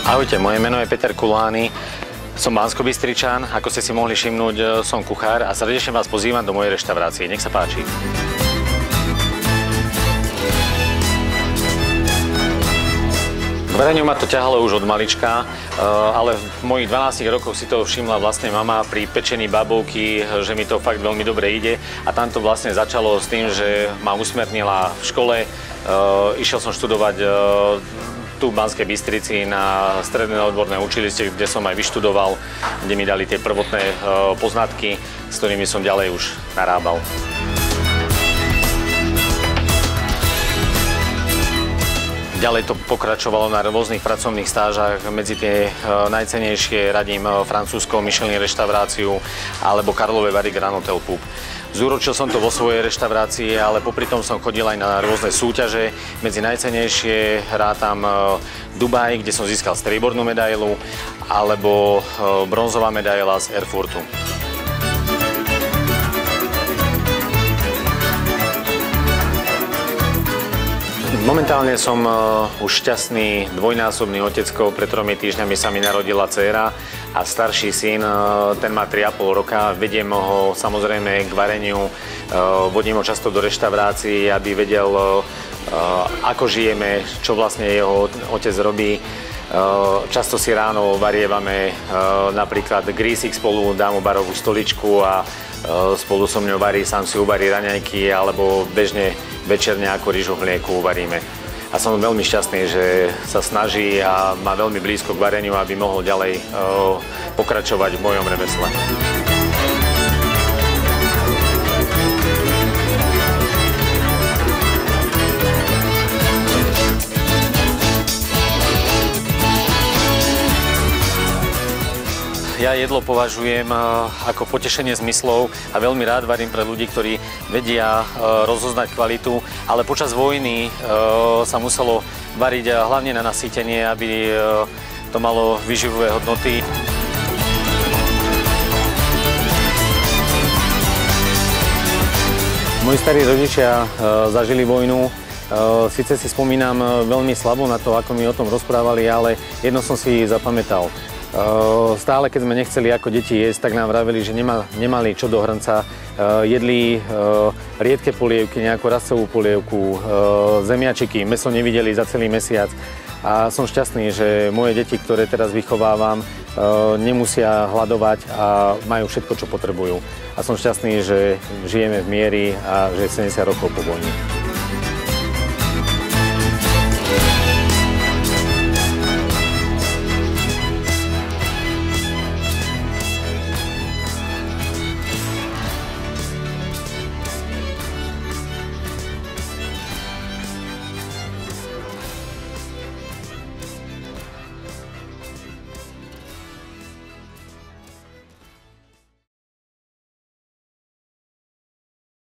Ahojte, moje meno je Peter Kulány, som Banskobystričan, ako ste si mohli všimnúť, som kuchár a srdečne vás pozývam do mojej reštaurácie. Nech sa páči. K vareniu ma to ťahalo už od malička, ale v mojich 12 rokoch si to všimla vlastne mama pri pečení babovky, že mi to fakt veľmi dobre ide a tam to vlastne začalo s tým, že ma usmernila v škole. Išiel som študovať tu v Banskej Bystrici na stredné odborné učilište, kde som aj vyštudoval, kde mi dali tie prvotné poznatky, s ktorými som ďalej už narábal. Ďalej to pokračovalo na rôznych pracovných stážach. Medzi tie najcennejšie radím francúzskou Michelin reštauráciu alebo Karlové Vary Grand Hotel Pub. Zúročil som to vo svojej reštaurácii, ale popri tom som chodil aj na rôzne súťaže. Medzi najcennejšie rátam Dubaj, kde som získal striebornú medailu, alebo bronzová medaila z Erfurtu. Momentálne som už šťastný dvojnásobný otecko. Pred 3 týždňami sa mi narodila dcéra a starší syn, ten má 3,5 roka. Vediem ho samozrejme k vareniu, vodím ho často do reštaurácií, aby vedel, ako žijeme, čo vlastne jeho otec robí. Často si ráno varievame napríklad grísik spolu, dám mu barovú stoličku a spolu so mňou varí, sám si uvarí raňajky alebo bežne večerne ako rýžu v mlieku uvaríme. A som veľmi šťastný, že sa snaží a má veľmi blízko k vareniu, aby mohol ďalej pokračovať v mojom remesle. Ja jedlo považujem ako potešenie zmyslov a veľmi rád varím pre ľudí, ktorí vedia rozoznať kvalitu, ale počas vojny sa muselo variť hlavne na nasýtenie, aby to malo výživové hodnoty. Moji starí rodičia zažili vojnu. Sice si spomínam veľmi slabo na to, ako mi o tom rozprávali, ale jedno som si zapamätal. Stále, keď sme nechceli ako deti jesť, tak nám vraveli, že nemali čo do hrnca. Jedli riedke polievky, nejakú rastovú polievku, zemiačiky, mäso nevideli za celý mesiac. A som šťastný, že moje deti, ktoré teraz vychovávam, nemusia hladovať a majú všetko, čo potrebujú. A som šťastný, že žijeme v mieri a že 70 rokov po vojne.